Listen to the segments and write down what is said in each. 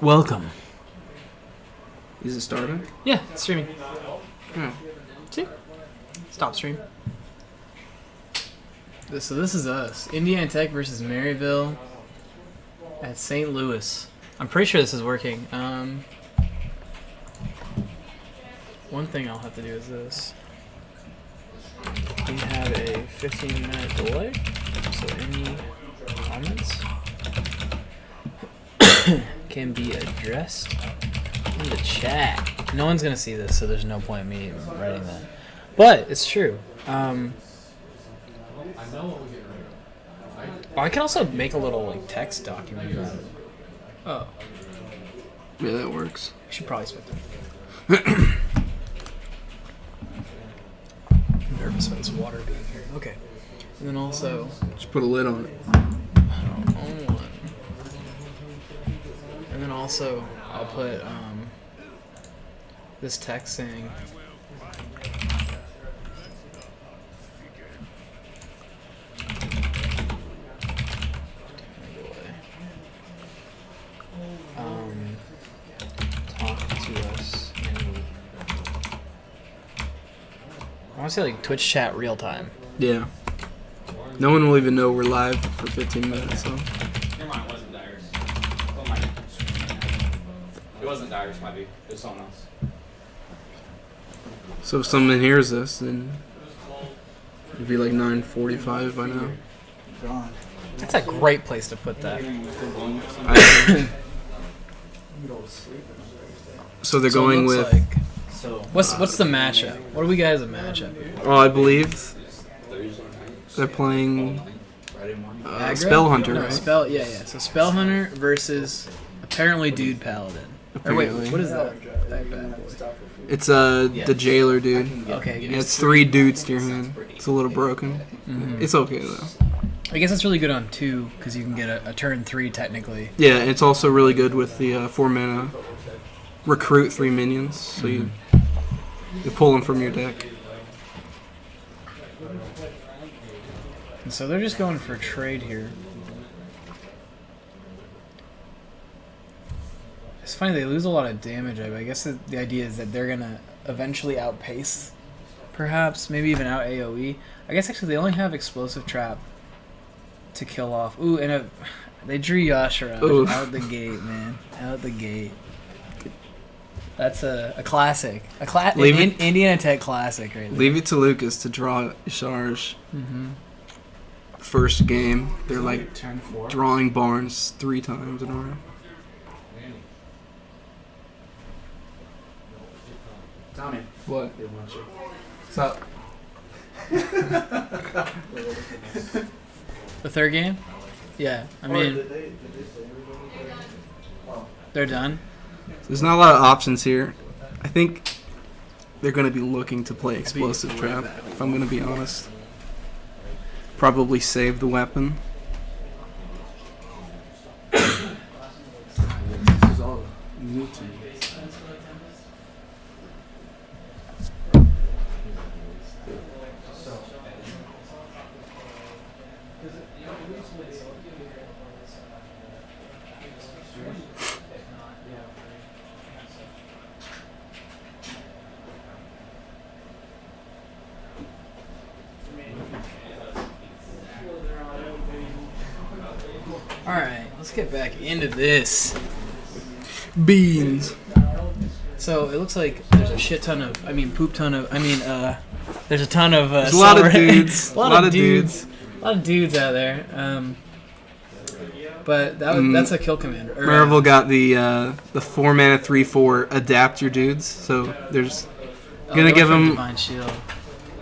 Welcome. Is it starting? Yeah, it's streaming. Oh. See? Stop stream. So this is us. Indiana Tech versus Maryville at St. Louis. I'm pretty sure this is working. One thing I'll have to do is this. We have a 15-minute delay, so any comments can be addressed in the chat. No one's gonna see this, so there's no point in me writing that. But it's true. I can also make a little like text document about it. Oh. Yeah, that works. I should probably split that. I'm nervous about this water being here. Okay. And then also... Just put a lid on it. And then also, I'll put this text saying... talk to us. I want to say like Twitch chat real time. Yeah. No one will even know we're live for 15 minutes, so. Never mind, it wasn't Dyers. It wasn't Dyers, might be. It was someone else. So if someone hears this, then it'd be like 9:45 by now. That's a great place to put that. So they're So it going looks with... like- what's the matchup? What do we got as a matchup? Oh, I believe they're playing Aggro? Spell Hunter, No, right? yeah. So Spell Hunter versus apparently Dude Paladin. Or wait, Apparently. what is that? That bad boy. It's the jailer dude. Okay, Yeah, it's 3 dudes to your hand. It's a little broken. Mhm. It's okay though. I guess it's really good on 2 because you can get a turn 3 technically. Yeah, it's also really good with the 4 mana recruit 3 minions. So you pull them from your deck. And so they're just going for a trade here. It's funny, they lose a lot of damage. I guess the idea is that they're going to eventually outpace, perhaps, maybe even out AoE. I guess actually they only have Explosive Trap to kill off. Ooh, and they drew Yashara out the gate, man. Out the gate. That's a classic. Indiana Tech classic right there. Leave it to Lucas to draw Charge. First game, they're like drawing Barnes 3 times in a row. Tommy. What? They want you. What's up? The third game? Yeah, I mean, they're done. There's not a lot of options here. I think they're going to be looking to play Explosive Trap, if I'm going to be honest. Probably save the weapon. This is all new to me. Alright, let's get back into this. Beans. So it looks like there's a shit ton of, there's a ton of There's a lot of Celery- dudes. a lot of dudes. A lot of dudes out there. But that's a kill command. Or, Maryville got the 4 mana 3/4 adapt your dudes, so there's gonna give him. Divine Shield.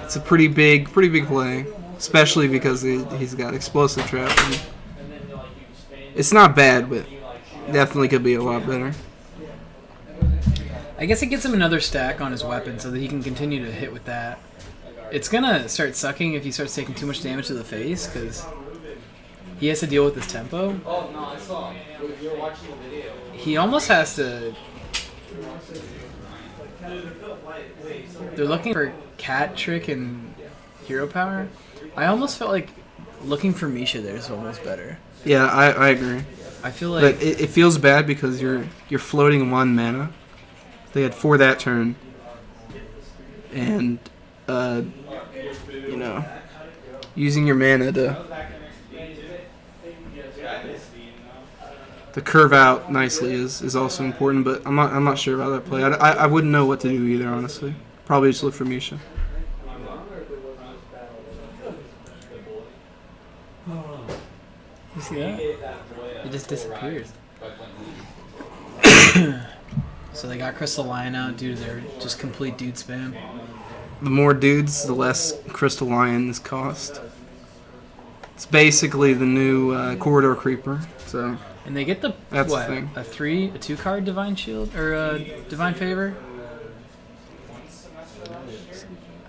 It's a pretty big play, especially because he's got Explosive Trap. And it's not bad, but definitely could be a lot better. I guess it gets him another stack on his weapon so that he can continue to hit with that. It's gonna start sucking if he starts taking too much damage to the face because he has to deal with his tempo. Oh, no, I saw. You were watching the video. He almost has to They're looking for Cat Trick and Hero Power. I almost felt like looking for Misha there is almost better. Yeah, I agree. I feel like But it feels bad because you're floating 1 mana. They had 4 that turn. And, you know, using your mana to curve out nicely is also important, but I'm not sure about that play. I wouldn't know what to do either, honestly. Probably just look for Misha. you see that? It just disappears. So they got Crystal Lion out due to their just complete dude spam. The more dudes, the less Crystal Lions cost. It's basically the new Corridor Creeper. So And they get the That's what? the thing. A 2-card Divine Shield or Divine Favor?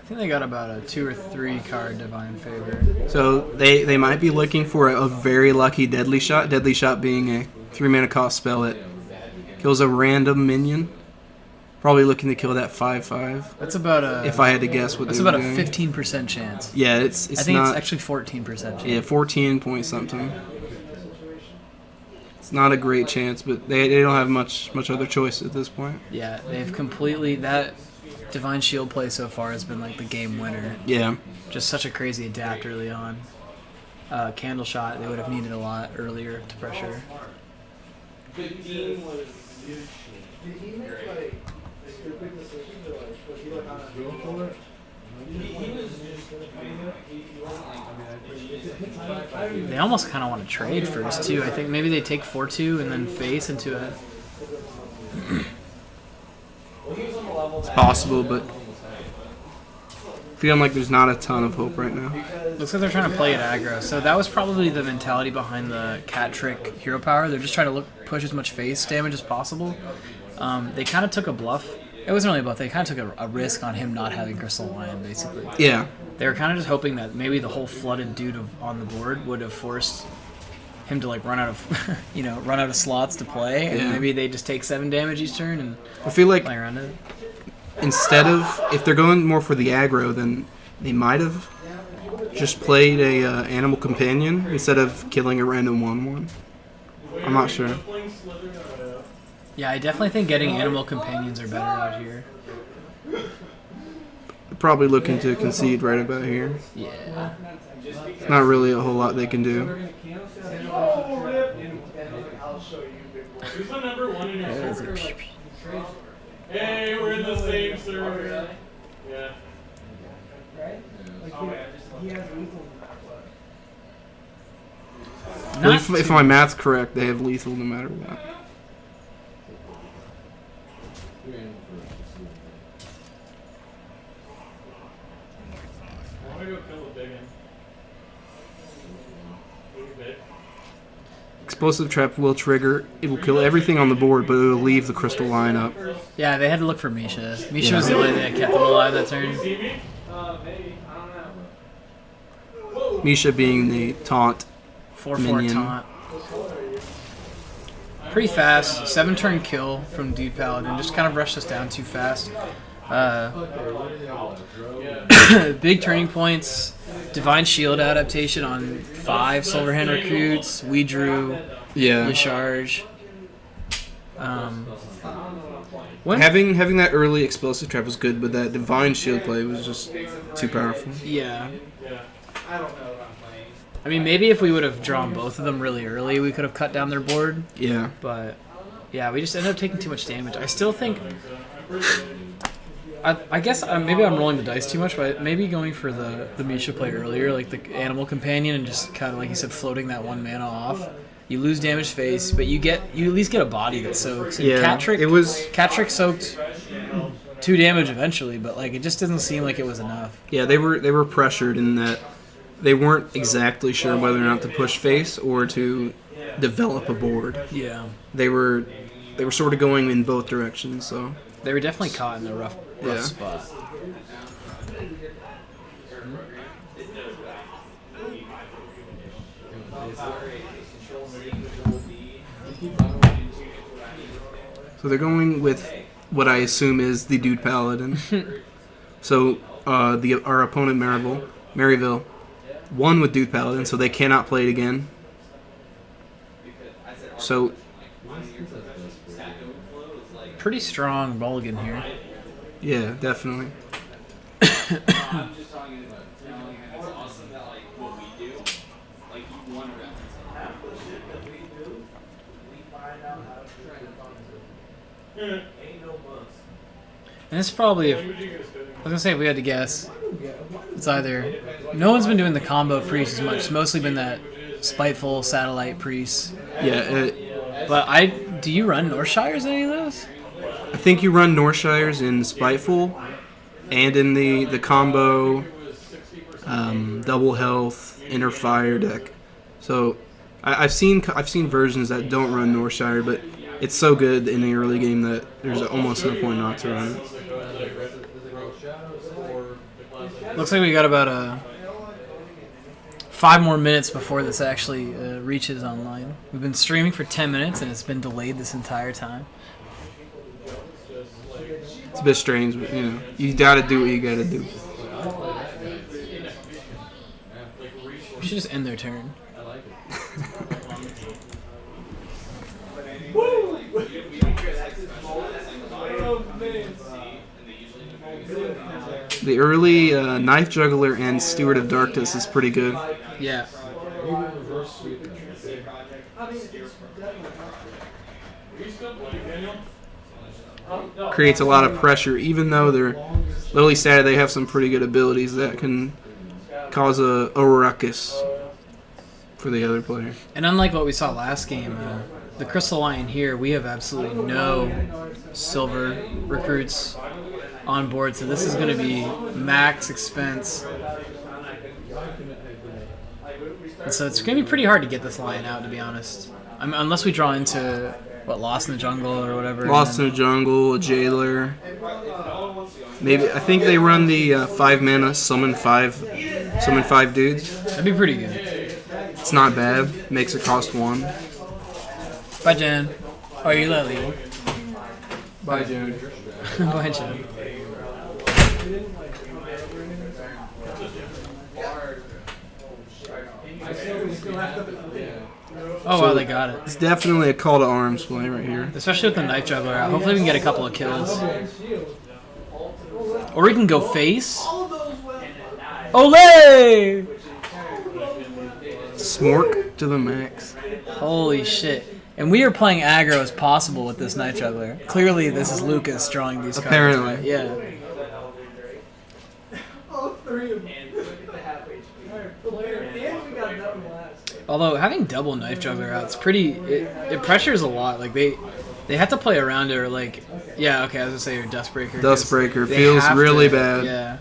I think they got about a 2 or 3 card Divine Favor. So they might be looking for a very lucky Deadly Shot. Deadly Shot being a 3 mana cost spell that kills a random minion. Probably looking to kill that 5/5. That's about a. If I had to guess what That's they were about a doing. 15% chance. Yeah, it's I think not. it's actually 14% chance. Yeah, 14 point something. It's not a great chance, but they don't have much other choice at this point. Yeah, they've completely that Divine Shield play so far has been like the game winner. Yeah. Just such a crazy adapt early on. Candle Shot, they would have needed a lot earlier to pressure. Did he make like stupid decisions or like was he like on a go for it? He was just he wasn't like They almost kind of want to trade first too. I think maybe they take 4-2 and then face into a. It's possible, but feeling like there's not a ton of hope right now. Looks like they're trying to play it aggro. So that was probably the mentality behind the Cat Trick Hero Power. They're just trying to push as much face damage as possible. They kind of took a bluff. It wasn't really a bluff. They kind of took a risk on him not having Crystal Lion, basically. Yeah. They were kind of just hoping that maybe the whole flooded dude on the board would have forced him to like run out of, run out of slots to play, and Yeah. maybe they just take 7 damage each turn and I feel like play around it. instead of, if they're going more for the aggro, then they might have just played a Animal Companion instead of killing a random 1/1. I'm not sure. Yeah, I definitely think getting animal companions are better out here. Probably looking to concede right about here. Yeah. Not really a whole lot they can do. Who's the number 1 in your That is server? a- Hey, we're in the same server. Yeah. Well, Not if too- my math's correct, they have lethal no matter what. I want to go kill a big one. Big. Explosive Trap will trigger. It will kill everything on the board, but it will leave the Crystal Lion up. Yeah, they had to look for Misha. Misha Yeah. was the only thing that kept them alive that turn. See me? maybe I don't know. Misha being the taunt. 4/4 Minion. taunt. Pretty fast. 7-turn kill from Dude Paladin. Just kind of rushed us down too fast. Big turning points. Divine Shield adaptation on 5 Silverhand recruits. We drew Yeah. Lecharge. When Having that early Explosive Trap was good, but that Divine Shield play was just too powerful. yeah. I don't know what I'm playing. I mean, maybe if we would have drawn both of them really early, we could have cut down their board. Yeah. But yeah, we just ended up taking too much damage. I still think. I guess maybe I'm rolling the dice too much, but maybe going for the Misha play earlier, like the Animal Companion, and just kind of like you said, floating that 1 mana off. You lose damage face, but you at least get a body that soaks. And Yeah. Cat Trick soaked 2 damage eventually, but like it just doesn't seem like it was enough. Yeah, they were pressured in that they weren't exactly sure whether or not to push face or to develop a board. Yeah, They were sort of going in both directions, so they were definitely caught in a rough Yeah. spot. they're going with what I assume is the Dude Paladin. So our opponent Maryville won with Dude Paladin, so they cannot play it again. So Pretty strong mulligan here. yeah, definitely. I'm just telling you, it's awesome that like what we do, like you won around. Half the shit that we do, we find out how to try to fund it. Ain't no months. And it's probably, I was gonna say if we had to guess, it's either no one's been doing the combo priest as much. It's mostly been that spiteful satellite priest. Yeah, But do you run Northshires any of those? I think you run Northshires in Spiteful and in the combo double health inner fire deck. So I've seen versions that don't run Northshire, but it's so good in the early game that there's almost no point not to run it. Looks like we got about 5 more minutes before this actually reaches online. We've been streaming for 10 minutes and it's been delayed this entire time. It's a bit strange, but you gotta do what you gotta do. We should just end their turn. The early Knife Juggler and Steward of Darkness is pretty good. Yeah. Creates a lot of pressure, even though they're literally sad. They have some pretty good abilities that can cause a ruckus for the other player. And unlike what we saw last game, the Crystal Lion here, we have absolutely no silver recruits on board, so this is going to be max expense. And so it's going to be pretty hard to get this lion out, to be honest. Unless we draw into, Lost in the Jungle or whatever. Lost in the Jungle, a Jailer. Maybe I think they run the 5 mana summon five dudes. That'd be pretty good. It's not bad. Makes it cost 1. Bye, Jen. Oh, you let leave. Bye, June. Bye, Jen. Oh, wow, they got it. It's definitely a call to arms play right here. Especially with the Knife Juggler out. Hopefully we can get a couple of kills. Or we can go face. Olay! Smork to the max. Holy shit. And we are playing aggro as possible with this Knife Juggler. Clearly this is Lucas drawing these cards. Apparently. Right? Yeah. All 3 of them. And we got nothing last. Although having double Knife Juggler out, it's pretty. It pressures a lot. Like they have to play around it, or like, yeah, okay, I was gonna say your Dustbreaker. Dustbreaker feels really bad. Yeah.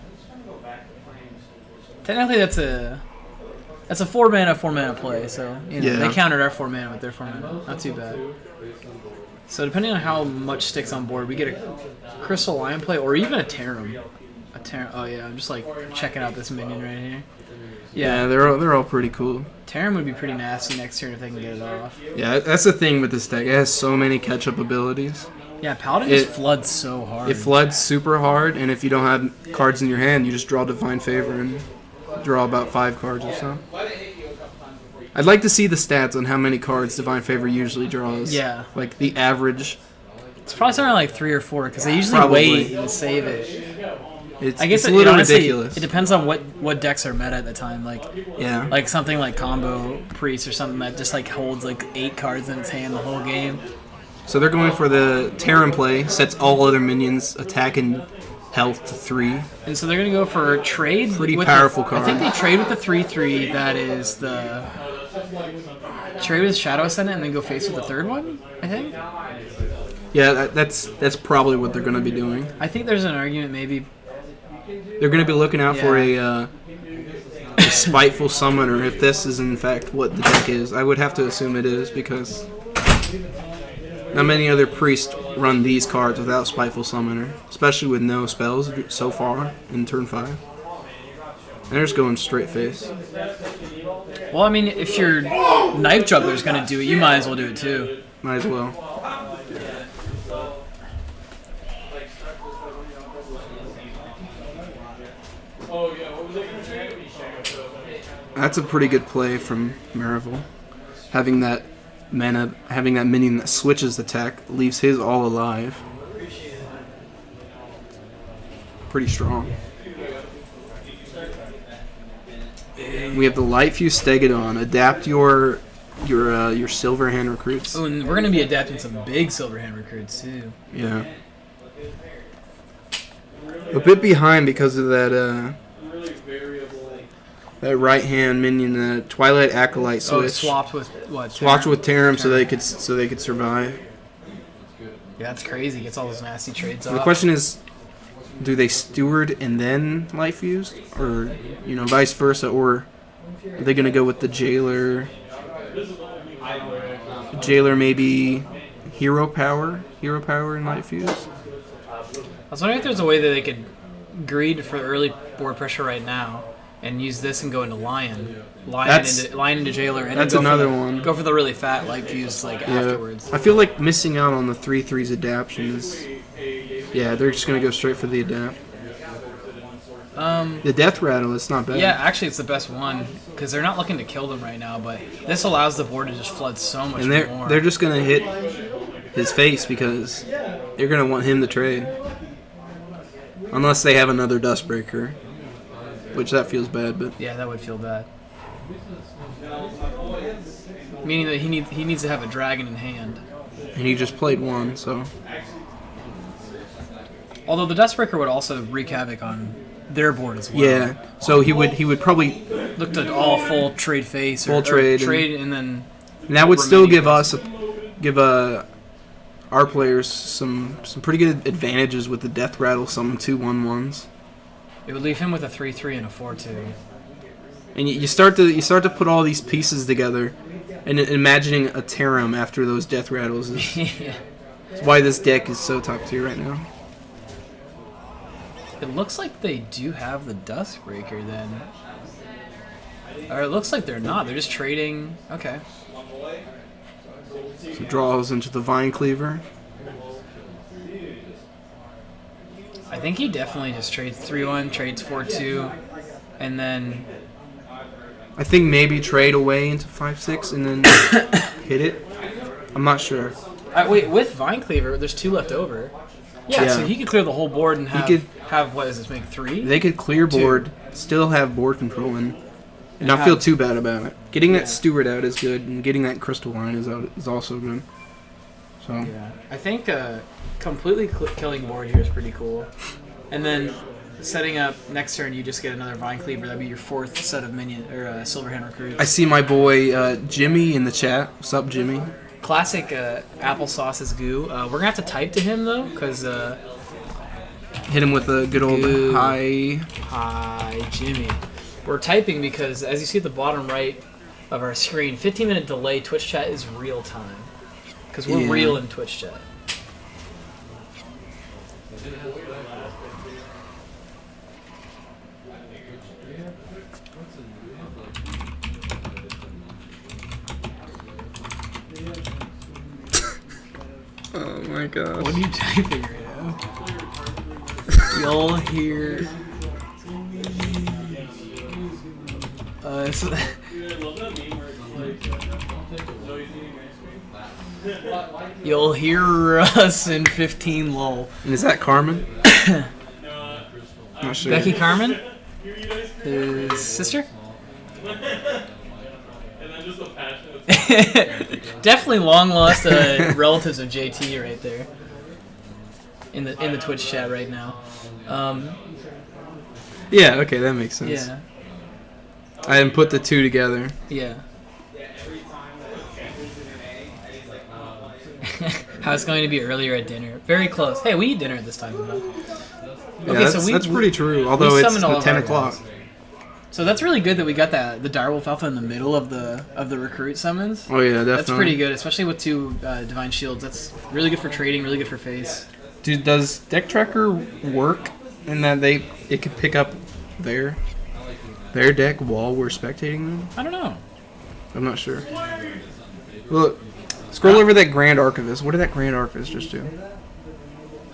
Technically, that's a 4 mana play. So they countered our 4 mana with their 4 mana. Not too bad. So depending on how much sticks on board, we get a Crystal Lion play, or even a Tarum. Oh yeah, I'm just like checking out this minion right here. Yeah, they're all pretty cool. Tarum would be pretty nasty next turn if they can get it off. Yeah, that's the thing with this deck. It has so many catch-up abilities. Yeah, Paladin just floods so hard. It floods super hard, and if you don't have cards in your hand, you just draw Divine Favor and draw about 5 cards or so. I'd like to see the stats on how many cards Divine Favor usually draws. Yeah. Like the average. It's probably something like 3 or 4, because they usually Probably. wait and save it. I guess it's a little honestly, ridiculous. It depends on what decks are meta at the time. Like something like Combo Priest or something that just like holds like 8 cards in its hand the whole game. So they're going for the Terran play, sets all other minions attack and health to 3. And so they're going to go for a trade. Pretty with powerful I card. think they trade with the 3/3 that is the... Trade with Shadow Ascendant and then go face with the 3rd one, I think? Yeah, that's probably what they're going to be doing. I think there's an argument maybe... They're going to be looking out for a Spiteful Summoner, if this is in fact what the deck is. I would have to assume it is, because not many other priests run these cards without Spiteful Summoner, especially with no spells so far in turn 5. And they're just going straight face. Well, I mean, if your Knife Juggler's going to do it, you might as well do it too. Might as well. Oh yeah, what was I gonna say? That's a pretty good play from Maryville. Having that minion that switches attack leaves his all alive. Pretty strong. We have the Light Fuse Stegodon. Adapt your silver hand recruits. Oh, and we're gonna be adapting some big silver hand recruits too. Yeah. A bit behind because of that that right hand minion, the Twilight Acolyte switch. Oh, swapped with what? Swapped with Tarim so they could survive. Yeah, that's crazy. Gets all those nasty trades off. The question is, do they steward and then Light Fuse, or vice versa, or are they gonna go with the Jailer? Jailer maybe Hero Power and Light Fuse. I was wondering if there's a way that they could greed for early board pressure right now and use this and go into Lion into Jailer, and that's then another one. Go for the really fat Light Fuse afterwards. I feel like missing out on the 3/3's adaptions. Yeah, they're just gonna go straight for the adapt. The Death Rattle is not bad. Yeah, actually, it's the best one because they're not looking to kill them right now, but this allows the board to just flood so much and more. they're just gonna hit his face because they're gonna want him to trade, unless they have another Dustbreaker, which that feels bad. But yeah, that would feel bad. Meaning that he needs to have a dragon in hand. And he just played one, so. Although the Dustbreaker would also wreak havoc on their board as well. Yeah, so he would probably look to all full trade face or trade and then. And that would still give our players some pretty good advantages with the Death Rattle, some 2/1/1s. It would leave him with a 3/3 and a 4/2. And you start to put all these pieces together, and imagining a Tarim after those Death Rattles is why this deck is so top tier right now. It looks like they do have the Dustbreaker then. Or it looks like they're not. They're just trading. Okay. So draws into the Vine Cleaver. I think he definitely just trades 3/1, trades 4/2, and then. I think maybe trade away into 5/6 and then hit it. I'm not sure. Wait, with Vine Cleaver, there's 2 left over. Yeah, so he could clear the whole board and have what does this make 3? They could clear board, still have board control, and not feel too bad about it. Getting that Steward out is good, and getting that Crystal Line is also good. So yeah, I think completely killing board here is pretty cool. And then setting up next turn, you just get another Vine Cleaver. That'd be your 4th set of minion or Silverhand recruits. I see my boy Jimmy in the chat. What's up, Jimmy? Classic applesauce is goo. We're gonna have to type to him though, cause hit him with a good old goo. Hi, Jimmy. We're typing because as you see at the bottom right of our screen, 15-minute delay. Twitch chat is real time, cause we're real in Twitch chat. Oh my gosh. What are you typing right now? You'll hear. You'll hear us in 15 lol. And is that Carmen? Not sure. Becky Carmen? His sister? Definitely long lost relatives of JT right there. In the Twitch chat right now. Yeah, okay, that makes sense. Yeah. I didn't put the two together. Yeah. How it's going to be earlier at dinner. Very close. Hey, we eat dinner at this time. Yeah, okay, that's pretty true. Although it's 10 o'clock. So that's really good that we got the Direwolf Alpha in the middle of the recruit summons. Oh yeah, definitely. That's pretty good, especially with 2 Divine Shields. That's really good for trading, really good for face. Dude, does Deck Tracker work in that it could pick up their deck while we're spectating them? I don't know. I'm not sure. Look, scroll over that Grand Archivist. What did that Grand Archivist just do?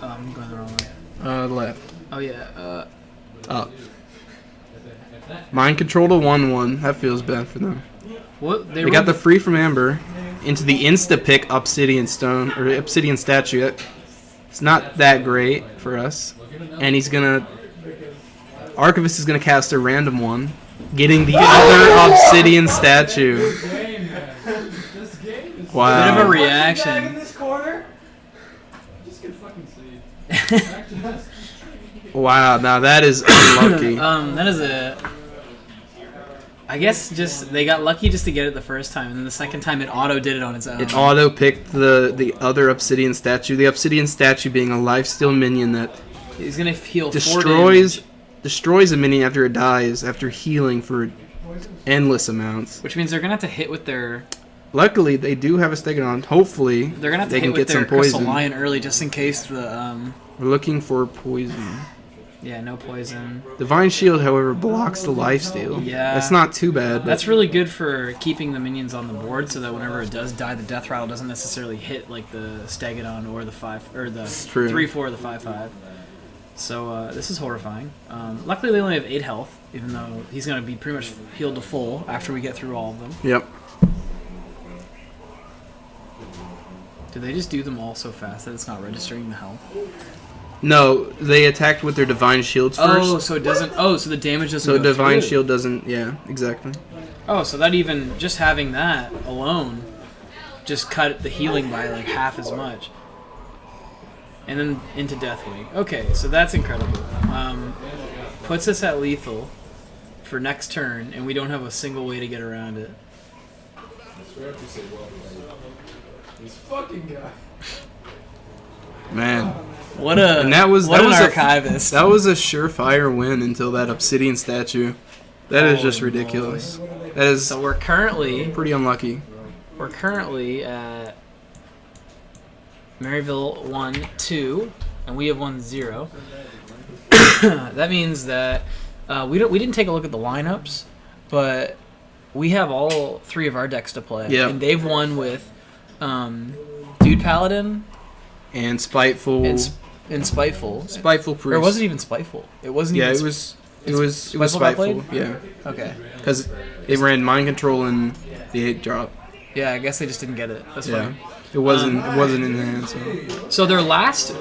I'm going the wrong way. Left. Oh yeah. Up. Mind control to 1/1. That feels bad for them. What They got the free from Amber into the insta pick Obsidian Stone or Obsidian Statue. It's not that great for us. And he's gonna Archivist is gonna cast a random one, getting the other Obsidian Statue. Wow. Bit of a reaction. Wow, now that is unlucky. That is a. I guess just they got lucky just to get it the first time, and then the second time it auto did it on its own. It auto picked the other Obsidian Statue. The Obsidian Statue being a lifesteal minion that He's gonna heal 4 destroys a minion after it dies after healing for endless amounts. which means they're gonna have to hit with their. Luckily, they do have a Stegodon. Hopefully, They're gonna have to they hit can with get some their Crystal poison. Lion early, just in case the. We're looking for poison. Yeah, no poison. Divine Shield, however, blocks the lifesteal. Yeah. That's not too bad. But That's really good for keeping the minions on the board, so that whenever it does die, the death rattle doesn't necessarily hit like the Stegodon or the 5 or the true. 3/4 or the 5/5. So this is horrifying. Luckily, they only have 8 health, even though he's going to be pretty much healed to full after we get through all of them. Yep. Do they just do them all so fast that it's not registering the health? No, they attacked with their Divine Shields first. Oh, so it doesn't. Oh, so the damage doesn't. So go Divine through. Shield doesn't. Yeah, exactly. Oh, so that even just having that alone just cut the healing by like half as much. And then into Deathwing. Okay, so that's incredible. Puts us at lethal for next turn, and we don't have a single way to get around it. This fucking guy. Man, What a and that was what that an was archivist. that was a surefire win until that Obsidian Statue. That is just Holy ridiculous. That is So we're currently pretty unlucky. at Maryville 1-2, and we have 1-0. That means that we didn't take a look at the lineups, but we have all 3 of our decks to play. Yep. And they've won with Dude Paladin And Spiteful. and Spiteful. Spiteful Priest. Or was it even Spiteful? It wasn't Yeah, even. it was Spiteful got Spiteful. played? Yeah, Okay. because they ran Mind Control and the 8 drop. Yeah, I guess they just didn't get it. That's Yeah, fine. it wasn't in the hand. So So their last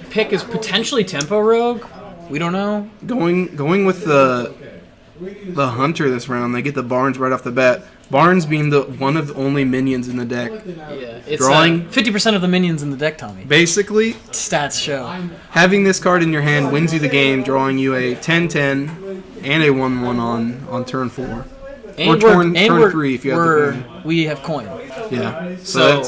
pick is potentially Tempo Rogue. We don't know. going with the Hunter this round, they get the Barnes right off the bat. Barnes being the one of the only minions in the deck. Yeah, it's Drawing. 50% of the minions in the deck, Tommy. Basically, Stats show. having this card in your hand wins you the game, drawing you a 10-10 and a 1-1 on turn 4. Or turn 3 if you have the coin. We have coin. Yeah, So,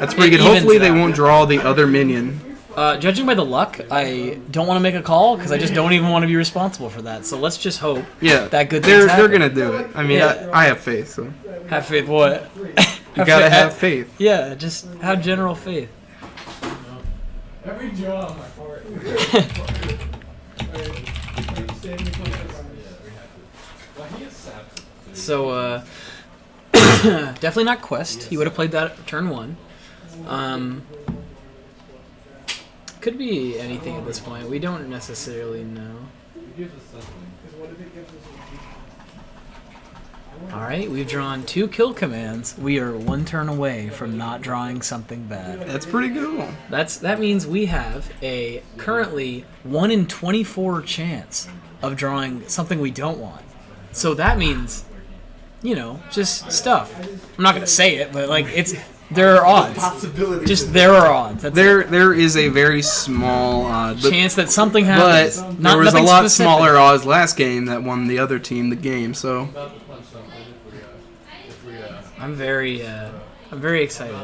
that's pretty it good. evens Hopefully it they out. won't draw the other minion. Judging by the luck, I don't want to make a call because I just don't even want to be responsible for that. So let's just hope Yeah, that good they're things happen. gonna do it. I mean, Yeah. I have faith. So Have faith. What? you gotta have faith. Yeah, just have general faith. Every draw on my part. So, definitely not Quest. He would have played that turn 1. Could be anything at this point. We don't necessarily know. Alright, we've drawn 2 kill commands. We are 1 turn away from not drawing something bad. That's pretty cool. That means we have a currently 1 in 24 chance of drawing something we don't want. So that means, you know, just stuff. I'm not gonna say it, but like there are odds. Possibility. Just there are odds. That's There is a very small odd, but chance that something but happens. there was a nothing lot specific. smaller odds last game that won the other team the game. So I'm very excited.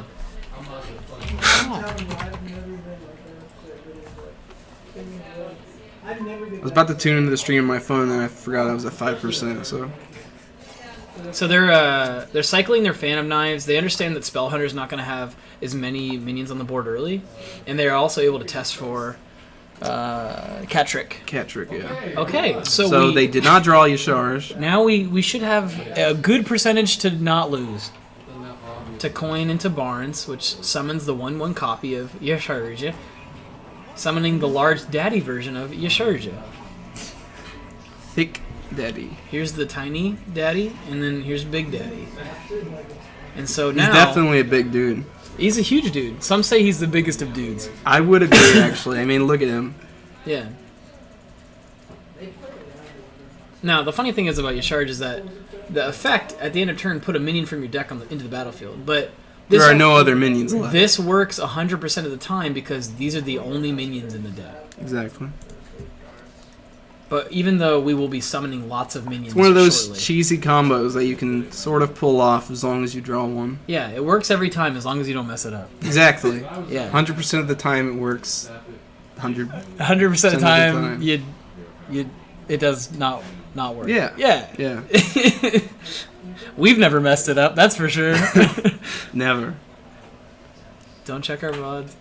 I was about to tune into the stream on my phone and I forgot I was at 5%. So They're cycling their Phantom Knives. They understand that Spell Hunter's not going to have as many minions on the board early, and they're also able to test for Cat Trick. cat trick, yeah. Okay, So they did not draw Yasharj. now we should have a good percentage to not lose. To coin into Barnes, which summons the 1/1 copy of Yasharj. summoning the large daddy version of Yasharja. Thick Daddy. Here's the tiny daddy, and then here's Big Daddy. And so He's now definitely a big dude. he's a huge dude. Some say he's the biggest of dudes. I would agree, actually. I mean, look at him. Yeah. Now, the funny thing is about Yasharj is that the effect at the end of turn put a minion from your deck into the battlefield, but There are no other minions left. This works 100% of the time because these are the only minions in the deck. Exactly. But even though we will be summoning lots of minions It's one of those shortly, cheesy combos that you can sort of pull off as long as you draw one. yeah, it works every time as long as you don't mess it up. Exactly. Yeah. 100% of the time it works. 100%. 100% of the time, time. it does not work. Yeah. Yeah. Yeah. We've never messed it up, that's for sure. Never. Don't check our VODs.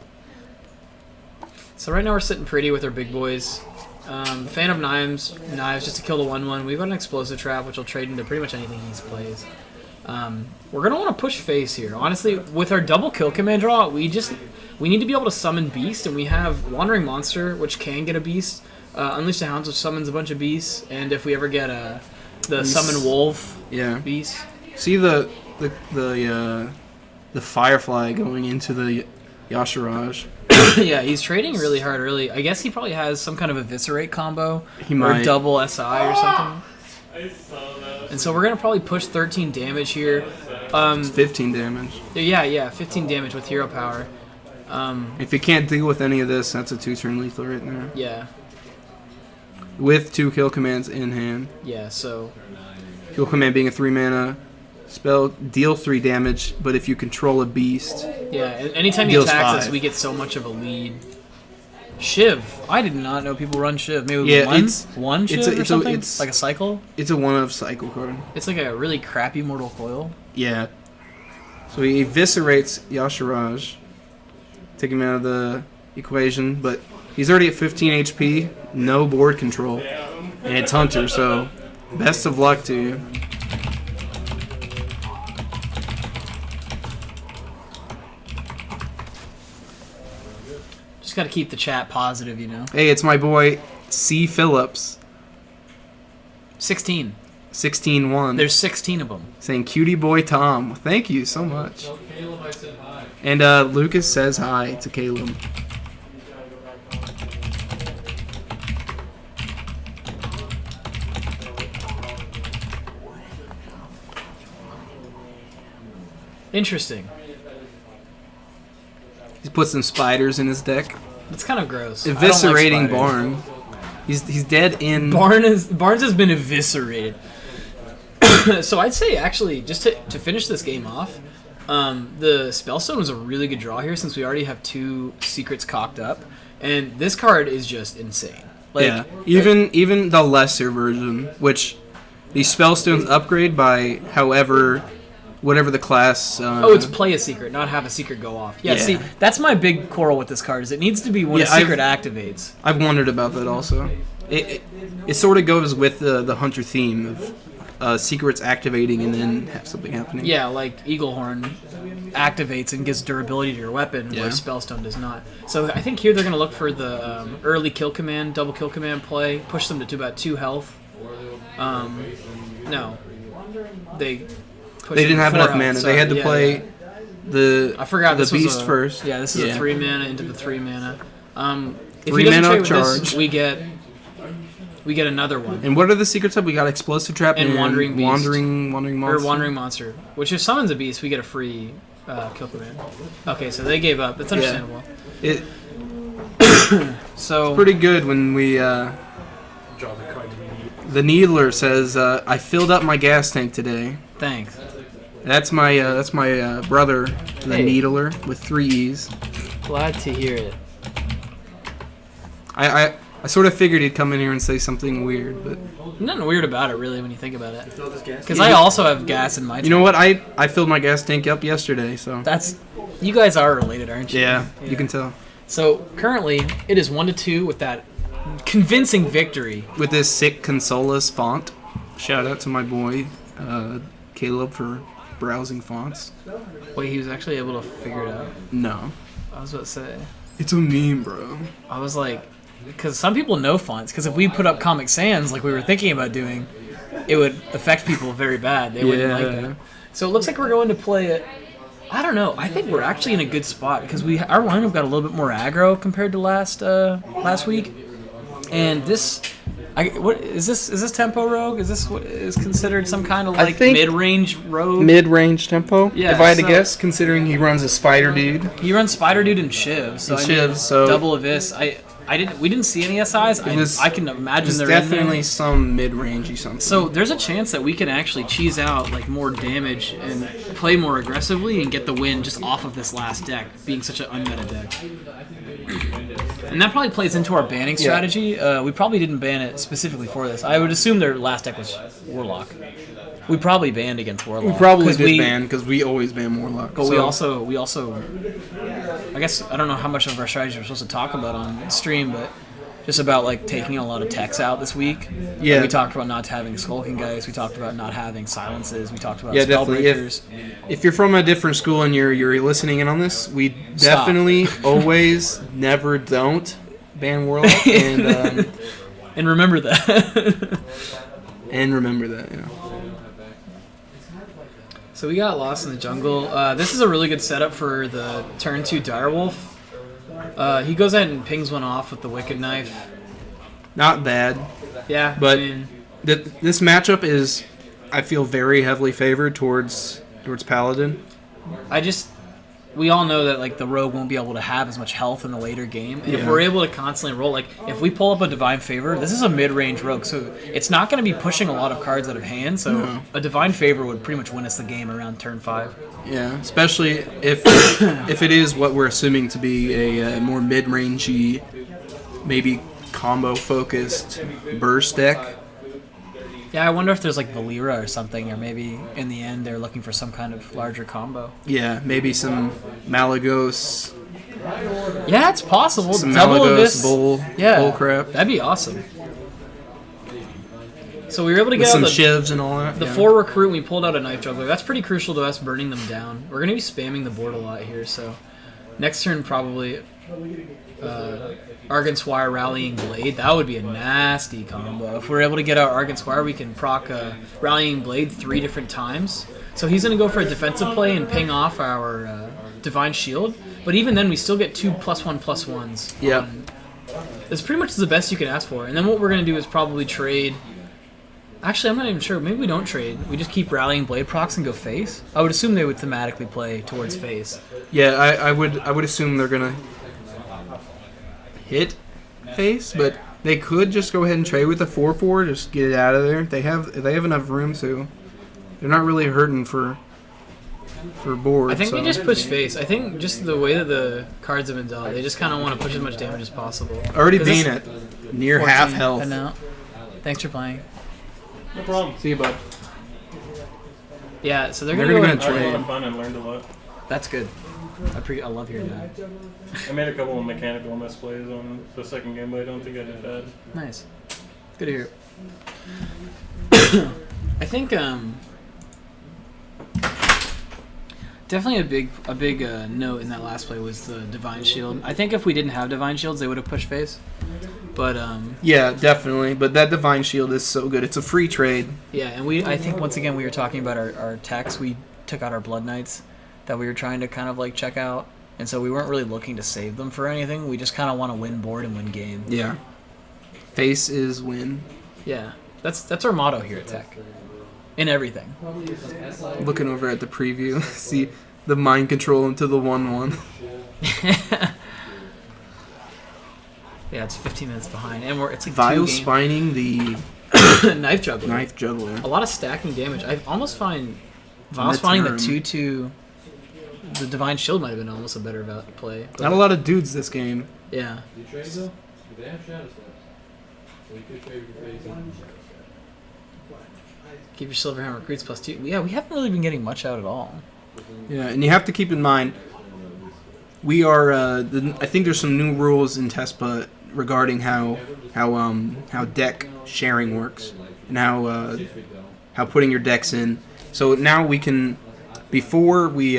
So right now we're sitting pretty with our big boys. Fan of knives just to kill the 1/1. We've got an explosive trap, which will trade into pretty much anything he plays. We're gonna want to push face here. Honestly, with our double kill command draw, we need to be able to summon beast, and we have Wandering Monster, which can get a beast. Unleash the Hounds, which summons a bunch of beasts, and if we ever get the summon wolf beast. See the Firefly going into the Yasharaj. Yeah, he's trading really hard early. I guess he probably has some kind of Eviscerate combo He or might. double SI or something. I saw that. And so we're going to probably push 13 damage here. It's 15 damage. Yeah, 15 damage with hero power. If you can't deal with any of this, that's a 2-turn lethal right there. Yeah, With 2 kill commands in hand. so... Kill command being a 3-mana spell, deal 3 damage, but if you control a beast... Yeah, and anytime he Deals attacks us, 5. we get so much of a lead. Shiv. I did not know people run Shiv. Maybe Yeah, one Shiv or something? Like a cycle? It's a 1-of cycle card. It's like a really crappy Mortal Coil. Yeah. So he eviscerates Yasharaj, take him out of the equation, but he's already at 15 HP, no board control, and it's Hunter, so best of luck to you. Just got to keep the chat positive, you know? Hey, it's my boy C. Phillips, 16. 16-1, There's 16 of them. saying cutie boy Tom. Thank you so much. Tell Caleb I said hi. And Lucas says hi to Caleb. Interesting. He's put some spiders in his deck. It's kind of gross. I don't like Eviscerating spiders. Barn. He's dead in... Barnes has been eviscerated. So I'd say, actually, just to finish this game off, the Spellstone was a really good draw here since we already have 2 secrets cocked up. And this card is just insane. Like, yeah, even the lesser version, which these spellstones upgrade by whatever the class. it's play a secret, not have a secret go off. Yeah, Yeah. see, that's my big quarrel with this card, is it needs to be when Yeah, a secret activates. I've wondered about that also. It sort of goes with the Hunter theme of secrets activating and then have something happening. Yeah, like Eaglehorn activates and gives durability to your weapon, Yeah. where Spellstone does not. So I think here they're going to look for the early kill command, double kill command play, push them to about 2 health. No. They They didn't have enough mana. They had to play the I forgot the this was beast first. Yeah, this is a 3 mana into the 3 mana. If 3 he doesn't mana trade with charge. this, we get another one. And what are the secrets up? We got explosive trap And Wandering Beast. wandering monster. Or Wandering Monster. Which if summons a beast, we get a free kill command. Okay, so they gave up. That's understandable. It's So pretty good when we. Draw the card we need. The Needler says, "I filled up my gas tank today." thanks. That's my brother, the Hey. Needler, with 3 E's. Glad to hear it. I sort of figured he'd come in here and say something weird, but Nothing weird about it, really, when you think about it. Fill this gas. Because I also have gas in my tank. you know what? I filled my gas tank up yesterday, so You guys are related, aren't you? yeah, you can tell. So currently, it is 1-2 with that convincing victory. With this sick Consolas font. Shout out to my boy Caleb for browsing fonts. Wait, he was actually able to figure it out. No, I was about to say. It's a meme, bro. I was like, because some people know fonts. Because if we put up Comic Sans like we were thinking about doing, it would affect people very bad. They wouldn't like that. So it looks like we're going to play it. I don't know. I think we're actually in a good spot because our lineup got a little bit more aggro compared to last week. And this, what is this? Is this tempo rogue? Is this what is considered some kind of like mid-range rogue? Mid-range tempo. Yeah. If I had to guess, considering he runs a spider dude. He runs Spider Dude and Shiv. So so double of this. We didn't see any SIs. I can imagine they're definitely in there. some mid-rangey something. So there's a chance that we can actually cheese out like more damage and play more aggressively and get the win just off of this last deck being such an unmeta deck. And that probably plays into our banning strategy. We probably didn't ban it specifically for this. I would assume their last deck was Warlock. We probably banned against Warlock. We probably did ban because we always ban Warlock. But we also, I guess I don't know how much of our strategy we're supposed to talk about on stream, but just about like taking a lot of techs out this week. Yeah. Like, we talked about not having skulking guys. We talked about not having silences. We talked about definitely. spellbreakers. If you're from a different school and you're listening in on this, we definitely always never don't ban Warlock and and remember that. and remember that. Yeah. So we got lost in the jungle. This is a really good setup for the turn 2 Direwolf. He goes ahead and pings one off with the Wicked Knife. Not bad. Yeah, But I mean, this matchup is, I feel, very heavily favored towards Paladin. we all know that like the rogue won't be able to have as much health in the later game, and if Yeah. we're able to constantly roll, like if we pull up a Divine Favor, this is a mid-range rogue, so it's not going to be pushing a lot of cards out of hand. So No. a Divine Favor would pretty much win us the game around turn 5. Yeah, especially if if it is what we're assuming to be a more mid-rangey, maybe combo-focused burst deck. Yeah, I wonder if there's like Valera or something, or maybe in the end they're looking for some kind of larger combo. Yeah, maybe some Malagos, Yeah, it's possible. some Double of Malagos this, bull yeah, crap. that'd be awesome. So we were able to With get some out shivs and all that. the yeah. 4 recruit, and we pulled out a Knife Juggler. That's pretty crucial to us burning them down. We're going to be spamming the board a lot here, so next turn probably Argent Swire Rallying Blade. That would be a nasty combo. If we're able to get out Argent Swire, we can proc Rallying Blade 3 different times. So he's going to go for a defensive play and ping off our Divine Shield, but even then we still get 2 +1/+1s. Yep. That's pretty much the best you can ask for. And then what we're going to do is probably trade. Actually, I'm not even sure. Maybe we don't trade. We just keep Rallying Blade procs and go face. I would assume they would thematically play towards face. Yeah, I would assume they're gonna hit face, but they could just go ahead and trade with a 4/4, just get it out of there. They have enough room to. They're not really hurting for board. I think so. they just push face. I think just the way that the cards have been dealt, they just kind of want to push as much damage as possible. already 'Cause being this- at near half 14 health. and out. Thanks for playing. No problem. See you, bud. Yeah, so they're They're gonna go gonna ahead I had a and lot of trade. fun and learned a lot. That's good. I love hearing that. I made a couple of mechanical misplays on the second game, but I don't think I did bad. Nice. Good to hear. I think definitely a big note in that last play was the Divine Shield. I think if we didn't have Divine Shields, they would have pushed face. But Yeah, definitely. But that Divine Shield is so good. It's a free trade. yeah, and I think once again we were talking about our techs. We took out our Blood Knights that we were trying to kind of like check out, and so we weren't really looking to save them for anything. We just kind of want to win board and win game. Yeah. Face is win. Yeah, that's our motto here at Tech. In everything. Looking over at the preview, see the mind control into the 1/1. Yeah, it's 15 minutes behind, and it's like Vile 2 game spining the Knife Juggler. knife juggler. A lot of stacking damage. I almost find Vile the spawning the term. 2/2. The Divine Shield might have been almost a better play. But Not a lot of dudes this game. yeah. Keep your Silverhammer recruits +2. Yeah, we haven't really been getting much out at all. Yeah, and you have to keep in mind, we are. I think there's some new rules in TESPA regarding how deck sharing works and how putting your decks in. So now we can, before we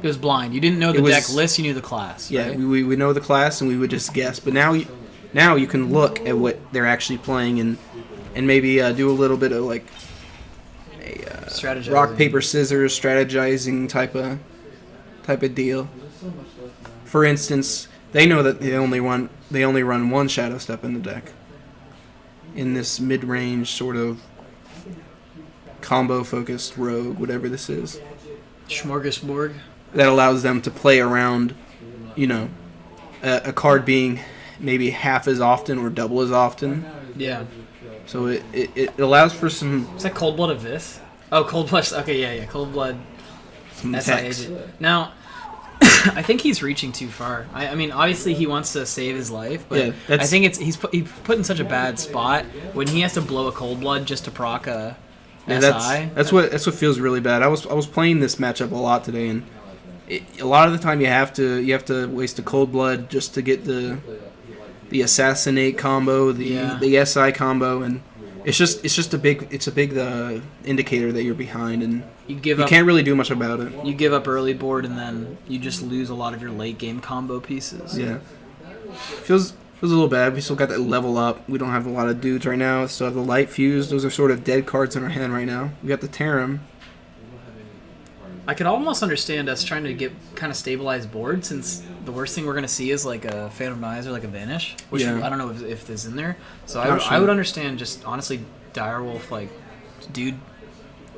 It was blind. You didn't know the It was- deck list. You knew the class. Yeah, right? we know the class and we would just guess. But now you can look at what they're actually playing and maybe do a little bit of like a Strategizing. rock paper scissors strategizing type of deal. For instance, they know that they only run one Shadow Step in the deck. In this mid-range sort of combo-focused rogue, whatever this is, Smorgasbord. that allows them to play around, you know, a card being maybe half as often or double as often. Yeah. So it allows for some Is that Cold Blood of this? Oh, Cold Blood. Okay, yeah. Cold Blood. SI text. agent. Now, I think he's reaching too far. I mean, obviously he wants to save his life, but Yeah, that's- I think he's put in such a bad spot when he has to blow a Cold Blood just to proc a Yeah, SI. that's what feels really bad. I was playing this matchup a lot today, and a lot of the time you have to waste a Cold Blood just to get the Assassinate combo, the SI combo, and it's just a big indicator that you're behind, and You give you up. can't really do much about it. You give up early board, and then you just lose a lot of your late game combo pieces. Yeah, feels a little bad. We still got that level up. We don't have a lot of dudes right now. Still have the Light Fuse. Those are sort of dead cards in our hand right now. We got the Tarim. I could almost understand us trying to get kind of stabilized board, since the worst thing we're going to see is like a Phantom Knives or like a Vanish, which Yeah. I don't know if there's in there. So Not sure. I would understand just honestly Direwolf like dude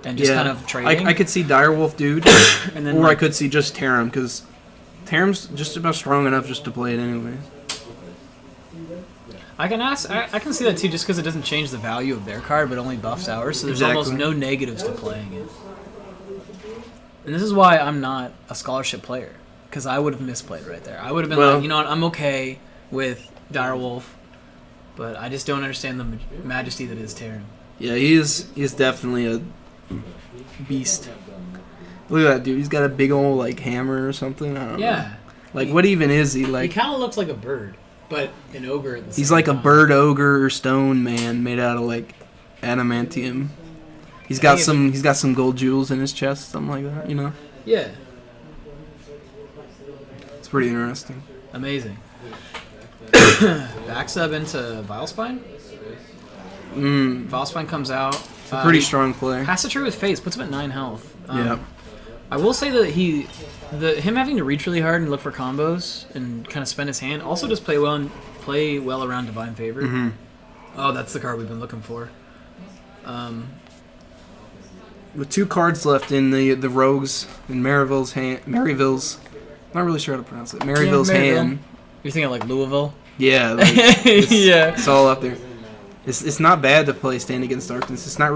and just kind of trading. I could see Direwolf dude, And then, or I like- could see just Tarim, because Tarim's just about strong enough just to play it anyway. I can see that too, just because it doesn't change the value of their card, but only buffs ours. So there's almost Exactly. no negatives to playing it. And this is why I'm not a scholarship player, because I would have misplayed right there. I would have been Well- like, you know what, I'm okay with Direwolf, but I just don't understand the majesty that is Terran. Yeah, he is definitely a beast. Look at that dude. He's got a big old like hammer or something. I don't know. Yeah. Like, what even is he? He Like, kind of looks like a bird, but an ogre at the same he's like a time. bird ogre or stone man made out of like adamantium. He's got some gold jewels in his chest, something like that. You know, Yeah. it's pretty interesting. Amazing. Back sub into Vilespine. Vilespine comes out. Pretty strong play. Has to trade with face, puts him at 9 health. Yeah. I will say that him having to reach really hard and look for combos and kind of spend his hand also does play well around Divine Favor. Mm-hmm. Oh, that's the card we've been looking for. With 2 cards left in the rogues in Maryville's, not really sure how to pronounce it. Maryville's Maryville. hand. You're thinking like Louisville? Yeah, like, it's, Yeah. it's all up there. It's not bad to play Stand Against Darkness. It's not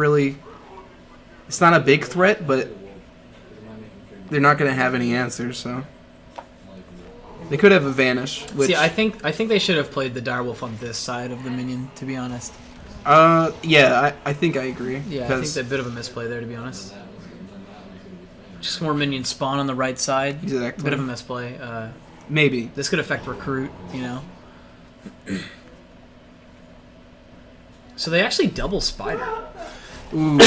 a big threat, but they're not going to have any answers, so they could have a Vanish. Which, See, I think they should have played the Direwolf on this side of the minion, to be honest. yeah, I think I agree. Yeah, I think 'cause- that's a bit of a misplay there, to be honest. Just more minions spawn on the right side. Exactly. Bit of a misplay. Maybe. This could affect recruit, you know. So they actually double spider. Ooh,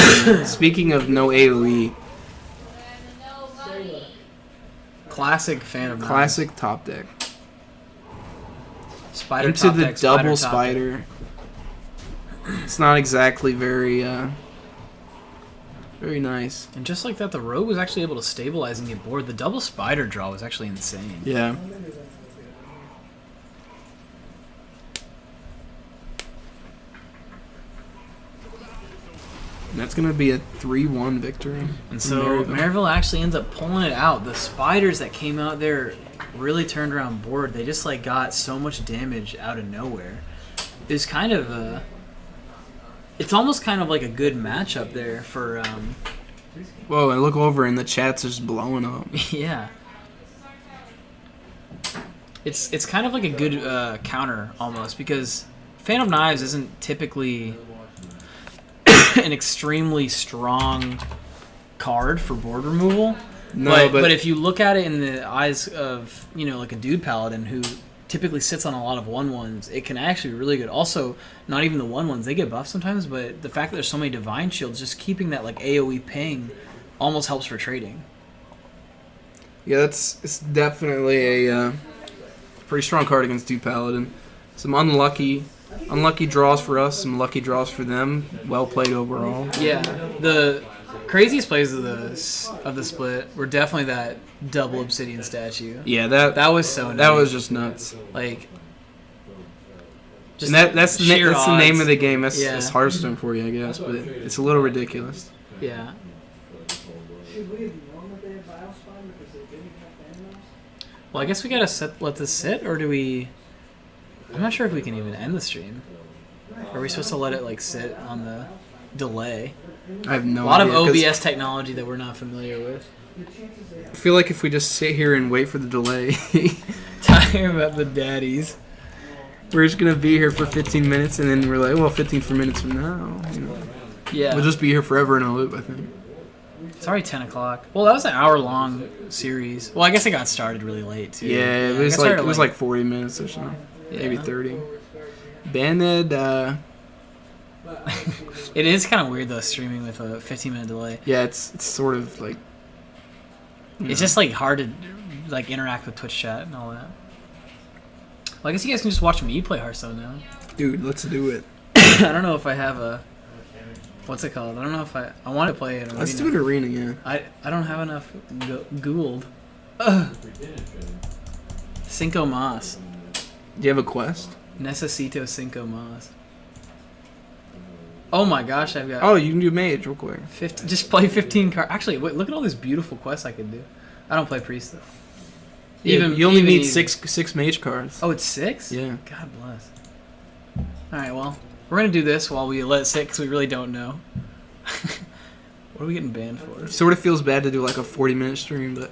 speaking of no AoE, Classic fan of classic top deck. spider Into top the deck, double top deck. spider. It's not exactly very nice. And just like that, the rogue was actually able to stabilize and get bored. The double spider draw was actually insane. Yeah. And that's going to be a 3-1 victory. And so Maryville actually ends up pulling it out. The spiders that came out there really turned around board. They just like got so much damage out of nowhere. It was kind of a... It's almost kind of like a good matchup there for... Whoa, I look over and the chat's just blowing up. yeah. It's kind of like a good counter almost, because Phantom Knives isn't typically an extremely strong card for board removal. No, but if you look at it in the eyes of, you know, like a dude paladin who typically sits on a lot of 1/1s, it can actually be really good. Also, not even the 1/1s, they get buffed sometimes, but the fact that there's so many divine shields, just keeping that like AoE ping almost helps for trading. Yeah, it's definitely a pretty strong card against Dude Paladin. Some unlucky draws for us, some lucky draws for them. Well played overall. Yeah, the craziest plays of the split were definitely that double obsidian statue. Yeah, That was so nuts. that was just nuts. Like, And that's the sheer name odds. of the game. That's Yeah. Hearthstone for you, I guess. But it's a little ridiculous. Yeah. Should we have known that they had Biospawn because they didn't have Thanos? Well, I guess we gotta let this sit, or do we? I'm not sure if we can even end the stream. Are we supposed to let it like sit on the delay? I have no A lot idea. of 'cause OBS technology that we're not familiar with. I feel like if we just sit here and wait for the delay, Talking about the daddies. we're just gonna be here for 15 minutes, and then we're like, well, 15 minutes from now, you know, Yeah. we'll just be here forever in a loop. I think. It's already 10 o'clock. Well, that was an hour-long series. Well, I guess it got started really late, too. Yeah, it I was got started like 40 minutes or so, maybe Yeah. 30. Banded, It is kind of weird, though, streaming with a 15-minute delay. yeah, it's sort of like. It's just, like, hard to, like, interact with Twitch chat and all that. Well, I guess you guys can just watch me play Hearthstone now. Dude, let's do it. I don't know if I have a... What's it called? I don't know if I want to play it. Let's do it arena, yeah. I don't have enough Gould. Ugh. Cinco Mas. Do you have a quest? Necesito cinco más. Oh my gosh, I've got Oh, you can do mage real quick. 50, just play 15 cards. Actually, wait, look at all these beautiful quests I could do. I don't play priest though. You only even need easy. six mage cards. Oh, it's 6? Yeah. God bless. All right, well, we're gonna do this while we let it sit because we really don't know. What are we getting banned for? Sort of feels bad to do like a 40-minute stream, but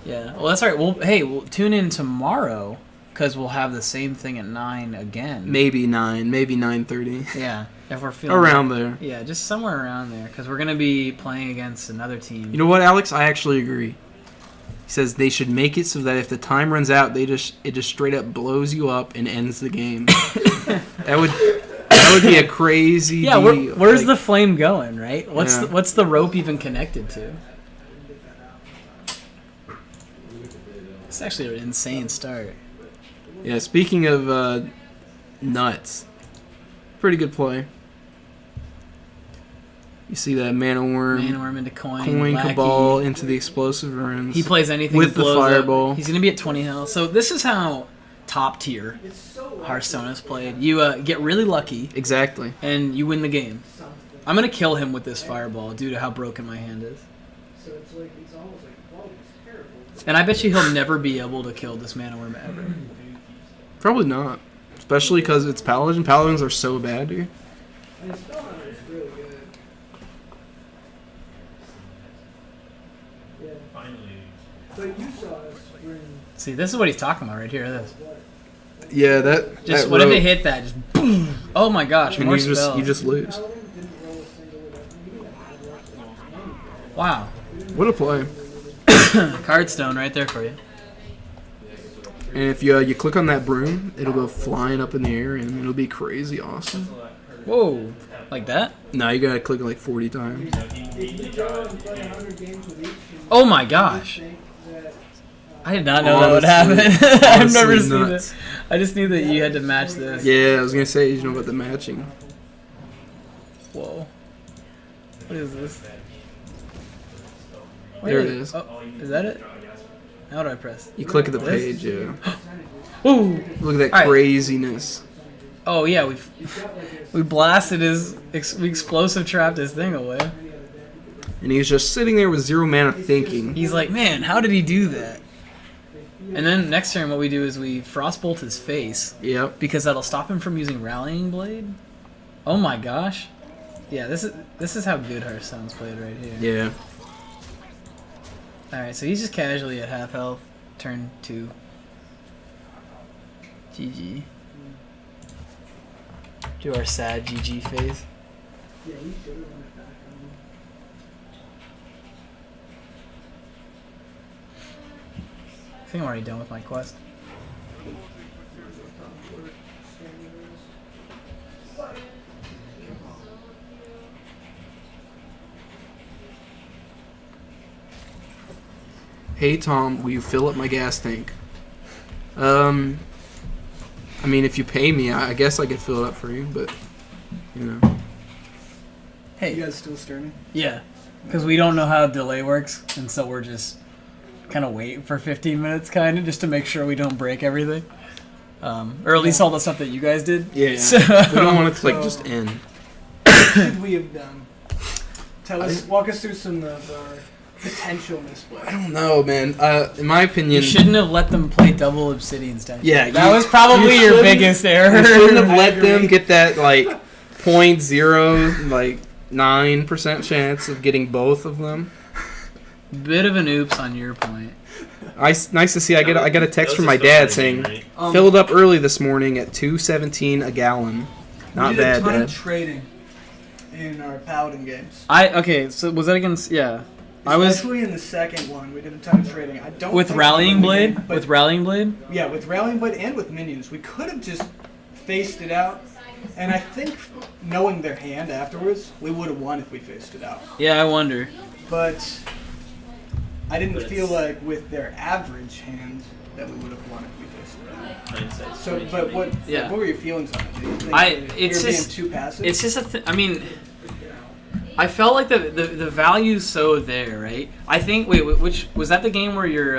Yeah. Well, that's all right. We'll tune in tomorrow because we'll have the same thing at 9 again. maybe 9, maybe 9:30. Yeah. If we're feeling Around there. Yeah, just somewhere around there because we're gonna be playing against another team. You know what, Alex? I actually agree. He says they should make it so that if the time runs out, it just straight up blows you up and ends the game. that would be a crazy Yeah, deal. where's Like, the flame going, right? Yeah. What's the rope even connected to? It's actually an insane start. Yeah, speaking of nuts, pretty good play. You see that mana worm, Man-worm into coin. coin Lackey. cabal into the explosive runes. He plays anything with that the blows up. fireball. He's gonna be at 20 health. So this is how top tier Hearthstone is played. You get really lucky Exactly. and you win the game. I'm gonna kill him with this fireball due to how broken my hand is. So it's like, it's almost like, whoa, it's terrible. And I bet you he'll never be able to kill this mana worm ever. Probably not. Especially because it's paladin. Paladins are so bad, dude. And it's still it's really good. Yeah. But you saw us bring See, this is what he's talking about right here. This. Yeah, that. Just that what if rope, it hit that? Just boom! Oh my gosh! and More you spells. just lose. Paladin didn't roll a single he didn't have to rush Wow. What a play! Cardstone right there for you. And if you click on that broom, it'll go flying up in the air, and it'll be crazy awesome. Whoa! Like that? No, you gotta click it like 40 times. If you go and play 100 games with each, Oh my gosh! think that I did not know that would happen. Honestly- I've never honestly seen nuts. it. I just knew that you had to match this. Yeah, I was gonna say, you know about the matching. Whoa. What is this? There it Wait, is. Oh, is that it? How do I press? You click at the This? page, yeah. Ooh! Look at that All right. craziness. Oh yeah, we blasted we explosive trapped his thing away. And he's just sitting there with 0 mana thinking. He's like, man, how did he do that? And then next turn, what we do is we frostbolt his face Yep. because that'll stop him from using rallying blade. Oh my gosh! Yeah, this is how good Hearthstone's played right here. Yeah. All right, so he's just casually at half health. Turn 2. GG. Do our sad GG phase. yeah, you should have won it back on. I think I'm already done with my quest. Hey Tom, will you fill up my gas tank? I mean, if you pay me, I guess I could fill it up for you, but you know. Hey. You guys still streaming? Yeah, because we don't know how delay works, and so we're just kind of waiting for 15 minutes, kind of, just to make sure we don't break everything. Or at least all the stuff that you guys did. Yeah. So, We don't want it to like just end. What should we have done? Walk us through some of our potential misplays. I don't know, man. In my opinion, you shouldn't have let them play double Obsidian statue. Yeah, that you- was probably you your shouldn't- biggest error. you shouldn't have I let them agree. get that like 0.0 like 9% chance of getting both of them. Bit of an oops on your point. Nice to see. I got a text That from was my a dad stumbling saying game, filled up early this morning at $2.17 a gallon. Not we did bad, a ton Dad. of trading in our Paladin games. Okay, so was that against? Yeah, I was Especially in the second one, we did a ton of trading. I don't with think Rallying we Blade. won, but With Rallying Blade. yeah, with Rallying Blade and with minions, we could have just faced it out. And I think knowing their hand afterwards, we would have won if we faced it out. Yeah, I wonder. But I didn't feel like with their average hand that we would have won if we faced it out. Hindsight's So, 20/20. but what Yeah. what were your feelings on it? Do you think It's we were just- being too passive? It's just I mean, I felt like the value's so there, right? I think. Wait, which was that the game where your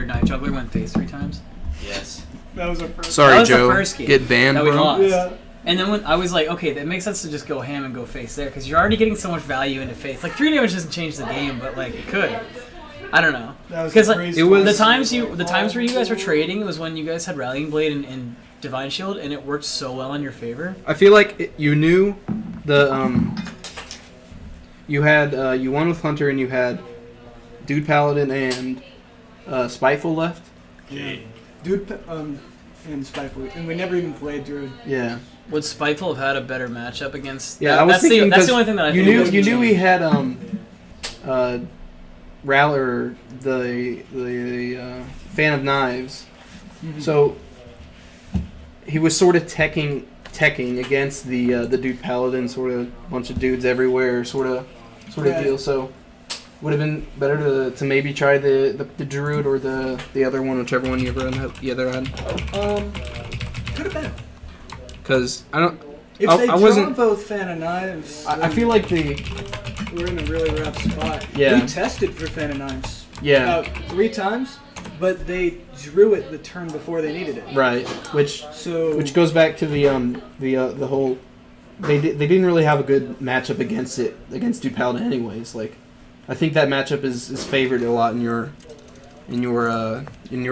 Night Juggler went face 3 times? Yes. that was our first. Sorry, That was the Joe. first game Get banned, that we bro. lost. Yeah. And then when I was like, okay, that makes sense to just go ham and go face there because you're already getting so much value into face. Like 3 damage doesn't change the game, but like it could. I don't know. That was Because the like, breeze it was- the times where you guys were trading, it was when you guys had Rallying Blade and Divine Shield, and it worked so well in your favor. I feel like you knew the you had you won with Hunter and you had Dude Paladin and Spiteful left. Yeah. Dude, and Spiteful, and we never even played Druid. Yeah. Would Spiteful have had a better matchup against? Yeah, I was that's thinking that's the 'cause only thing that I you think knew would you knew change. he had Raller the Fan of Knives. Mm-hmm. So he was sort of teching against the Dude Paladin, sort of bunch of dudes everywhere, sort of Right. deal. So would have been better to maybe try the Druid or the other one, whichever one you ever had, the other had. Could have been. Because I don't. If I they draw wasn't- both Fan of Knives, I feel like the we're in a really rough spot. Yeah. We tested for Fan of Knives yeah about 3 times, but they drew it the turn before they needed it. right, which So goes back to the whole. They didn't really have a good matchup against Dude Paladin anyways. Like, I think that matchup is favored a lot in your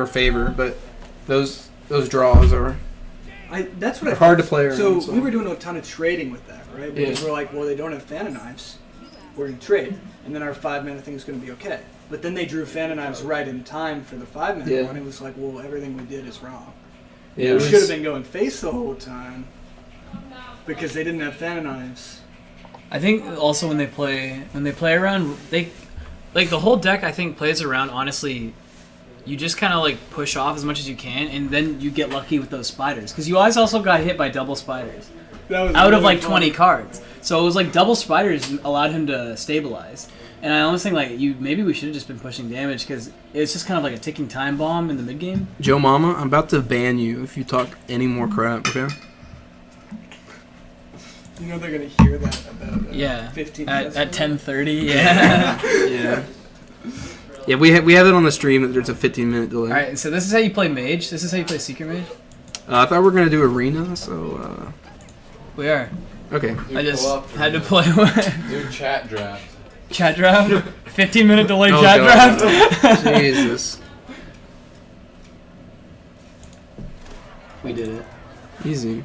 favor, but those draws are that's what I hard to thought. play around. So we were doing a ton of trading with that, right? Because Yeah. we're like, well, they don't have Fan of Knives. We're gonna trade, and then our 5-mana thing is gonna be okay. But then they drew Fan of Knives right in time for the 5-mana Yeah. one. It was like, well, everything we did is wrong. yeah, it We was- should have been going face the whole time because they didn't have Fan of Knives. I think also when they play around, they like the whole deck. I think plays around honestly. You just kind of like push off as much as you can, and then you get lucky with those spiders because you always also got hit by double spiders That was out of really like fun. 20 cards. So it was like double spiders allowed him to stabilize. And I almost think like maybe we should have just been pushing damage because it's just kind of like a ticking time bomb in the mid game. Joe Mama, I'm about to ban you if you talk any more crap. Okay. You know they're gonna hear that about Yeah, 15 at minutes 10:30. Yeah. Yeah. Yeah, we have it on the stream that there's a 15-minute delay. All right, so this is how you play mage. This is how you play secret mage. I thought we were gonna do arena, so We are. okay. Dude, I just pull up had to for me. play Do chat draft. chat draft. 15-minute delay Oh, chat God. draft. Jesus, We did it. easy.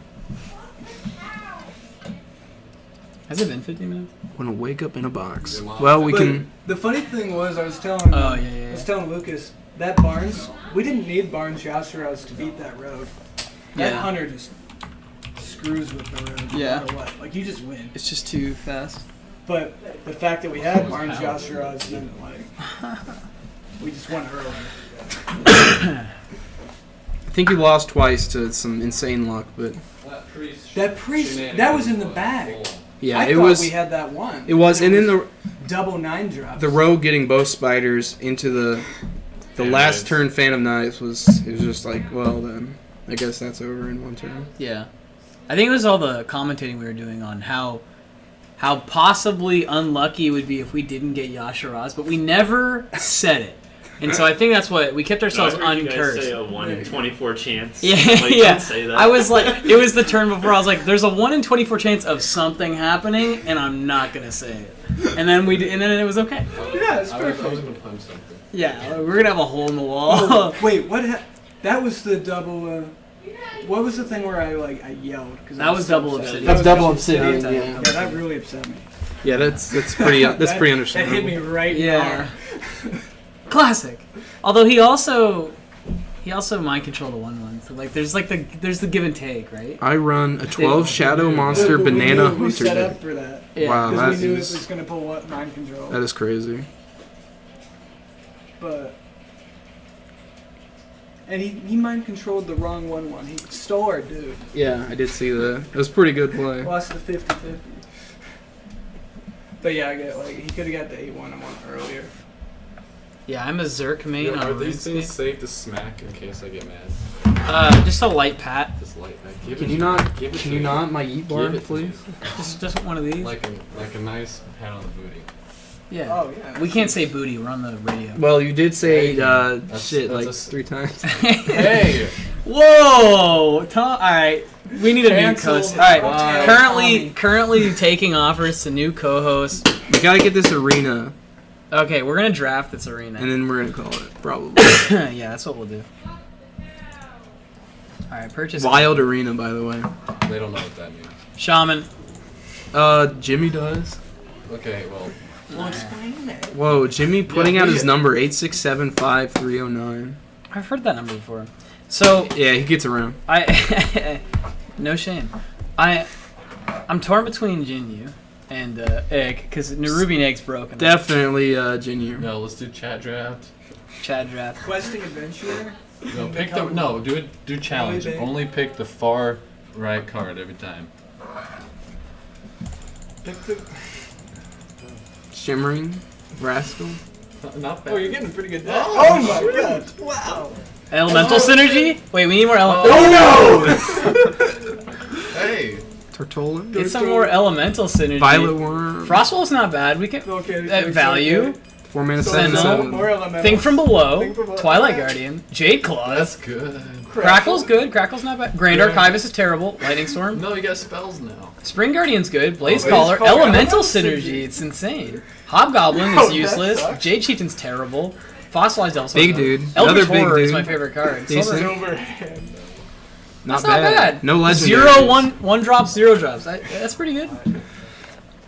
Has it been 15 minutes? Wanna wake up in a box? Good luck. Well, we But can. The funny thing was, I was telling Oh yeah. I was telling Lucas that Barnes, we didn't need Barnes Yasharaz to beat that road. That Yeah. Hunter just screws with the road no Yeah. matter what. Like you just win. It's just too fast. But the fact that we had Barnes Yasharaz meant like we just won early. I think you lost twice to some insane luck, but That priest, that was in the bag. yeah, I it thought was. we had that one. It was, and then double 9 drops. The rogue getting both spiders into the Phantom last Knights. turn Phantom Knights was just like, well then, I guess that's over in one turn. Yeah. I think it was all the commentating we were doing on how possibly unlucky it would be if we didn't get Yasharaz, but we never said it. And so I think that's what we kept ourselves I heard you guys uncursed. say a 1 in 24 chance. Yeah, Like, yeah. Don't say that. I was like, it was the turn before. I was like, there's a 1 in 24 chance of something happening, and I'm not gonna say it. And then and then it was okay. Yeah, it's I was perfect. gonna punch something. Yeah, we're gonna have a hole in the wall. Oh, wait, what? That was the double. What was the thing where I yelled? Cause That was double obsidian. That's was double obsidian. obsidian, Yeah, yeah. that really upset me. Yeah, that's pretty pretty That hit me understandable. right in the Yeah. heart. Classic. Although he also mind controlled the 1/1. So like there's the give and take, right? I run a 12 Shadow Monster But we Banana knew we Hunter set deck. up for that. Yeah. Wow, Because that we knew it is was going to pull what mind control. that is crazy. But and he mind controlled the wrong 1/1. He stole our dude. Yeah, I did see that. It was a pretty good play. Lost the 50-50. But yeah, I get he could have got the 8-1 a month earlier. Yeah, I'm a Zerk main Yo, on are these things RuneScape. safe to smack in case I get mad? Just a light pat. Just light back. Give Can it you to not? me. Give it Can to you me. not? My eat bar, Give it to me. please. Just one of these. Like a nice pat on the booty. Yeah. Oh yeah. We can't say booty. We're on the radio. Well, you did say That's- shit that's like a 3 times. Hey! Whoa! All right, we need a new Cancel. host. All right, Wow. currently taking offers to new co-hosts. We gotta get this arena, Okay, we're gonna draft this arena. and then we're gonna call it probably Yeah, that's what we'll do. All right, purchase Wild Arena. By the way, They don't know what that means. Shaman. Jimmy does. Okay, well, Whoa, Jimmy putting Yeah, out we- his number 8675309. I've heard that number before. So Yeah, he gets around. I, no shame. I'm torn between Jinyu and Egg because Nerubian Egg's broken. Definitely Junior. no, let's do chat draft. Chad draft. Questing adventurer. No, pick the do challenge. Only big. Only pick the far right card every time. Pick the. Shimmering Rascal. Not bad. Oh, you're getting a pretty good deck. Oh my god! Wow. Elemental synergy? Wait, we need more Oh elemental. Hey! Tortola. Get some more elemental synergy. Violet Worm. Frostwall's not bad. We can Okay. value. 4 mana So, 7 Sentinel. 7. more elemental. Thing from below. Thing from below. Twilight Guardian. Jade Claws. That's good. Crackle's good. Crackle's not bad. Grand Yeah. Archivist is terrible. Lightning Storm. No, you got spells now. Spring Guardian's good. Blaze Blaze Caller. Caller. Elemental Elemental synergy. It's insane. Hobgoblin Oh, is that useless. sucks. Jade Chieftain's terrible. Fossilized also. Big dude. Eldritch Another big Horror is dude. my favorite card. Decent. Silver- Not That's not bad. No legendary. Zero, one drops, 0 drops. That's pretty good.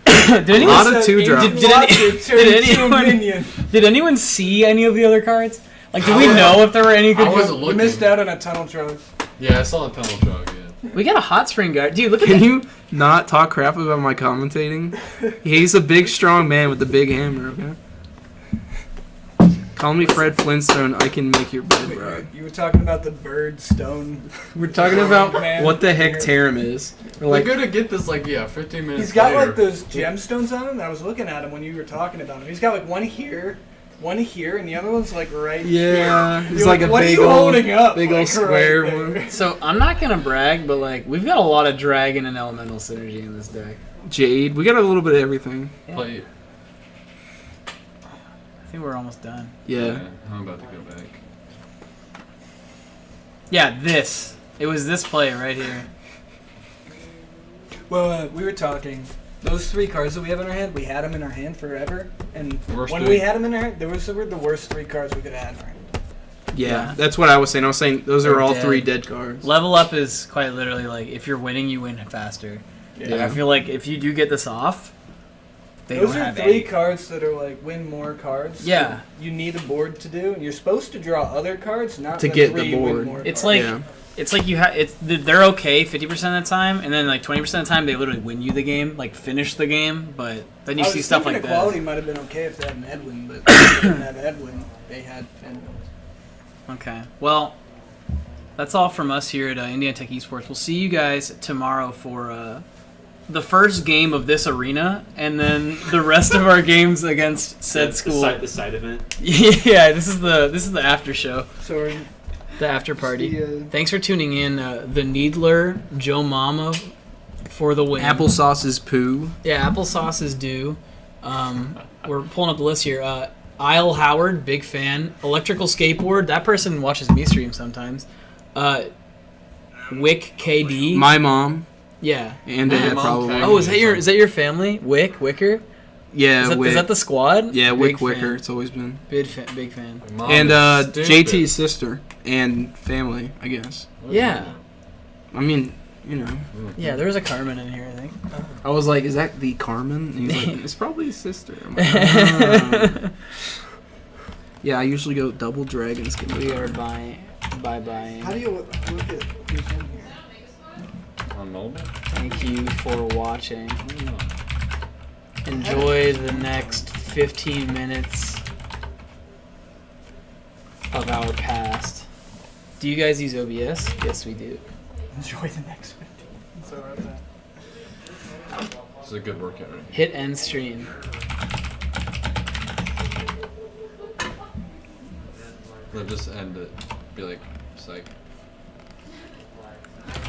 did A anyone lot of 2 drops. Did anyone see any of the other cards? Like, do we know if there were any good? I wasn't We looking. missed out on a tunnel truck. Yeah, I saw a tunnel truck, yeah. We got a hot spring guard, dude. Look at Can that. you not talk crap about my commentating? He's a big, strong man with the big hammer, okay? Call me Fred Flintstone. I can make your bed, bro. You were talking about the bird stone. We're talking about Man. what the heck Tarim is. We're We're like, gonna get this, 15 minutes He's got later. like those gemstones on him. I was looking at him when you were talking about him. He's got like one here, and the other one's like right here. yeah, it's You're like a what big are you old, holding up? big Like, old square right one. there. So I'm not gonna brag, but like we've got a lot of dragon and elemental synergy in this deck. Jade. We got a little bit of everything. Play. I think we're almost done. Yeah. I'm about to go back. Yeah, this. It was this play right here. Well, we were talking. Those 3 cards that we have in our hand, we had them in our hand forever. And Worst when thing. we had them in our hand, they were the worst 3 cards we could have had in our hand. Yeah, Yeah. that's what I was saying. I was saying those are They're all dead. 3 dead cards. Level up is quite literally like if you're winning, you win faster. Yeah. Like, I feel like if you do get this off, they Those don't are have 3 any. cards that are like win more cards. Yeah. that you need a board to do, and you're supposed to draw other cards, not To the get 3 the you win board. more It's cards. like Yeah. it's like you have it's they're okay 50% of the time, and then like 20% of the time they literally win you the game, like finish the game. But then you I see was stuff thinking like equality that. might have been okay if they had an Edwin, but they didn't have Edwin. They had Finn. Okay, well, that's all from us here at Indiana Tech Esports. We'll see you guys tomorrow for the first game of this arena, and then the rest of our games against said That's school. The side event. Yeah, this is the after show, So we're the after party. the, Thanks for tuning in. The Needler, Joe Mama, for the win. Applesauce is poo. Yeah, applesauce is due. We're pulling up the list here. Isle Howard, big fan. Electrical Skateboard, that person watches me stream sometimes. Wick KD. My mom Yeah. and My Dad mom probably. tagged Oh, is that your family? Wicker? Yeah, Is Wick. that the squad? Yeah, Big Wick fan. Wicker. It's always been. Big fan. And JT's sister and family, I guess. Yeah. I mean, you know. Yeah, there was a Carmen in here, I think. I was like, is that the Carmen? And he's like, it's probably his sister. I'm like, "Oh." Yeah, I usually go double dragon skin. We are bye. how do you look at who's in here? On mobile? Thank you for watching. Enjoy the next 15 minutes of our cast. Do you guys use OBS? Yes, we do. Enjoy the next 15. So right there. This is a good workout, right? Hit end stream. No, just end it. Be like, psych.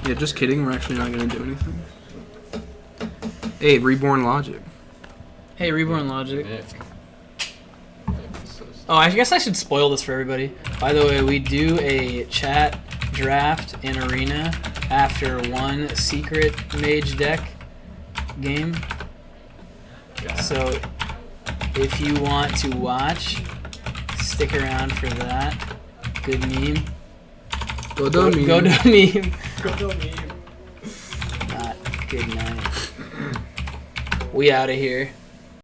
Yeah, just kidding. We're actually not going to do anything. Hey, Reborn Logic. Hey, Reborn Logic. Yeah. Oh, I guess I should spoil this for everybody. By the way, we do a chat draft in Arena after one secret mage deck game. So if you want to watch, stick around for that. Good meme. Go Go to meme. Go to me. Not good night. We out of here.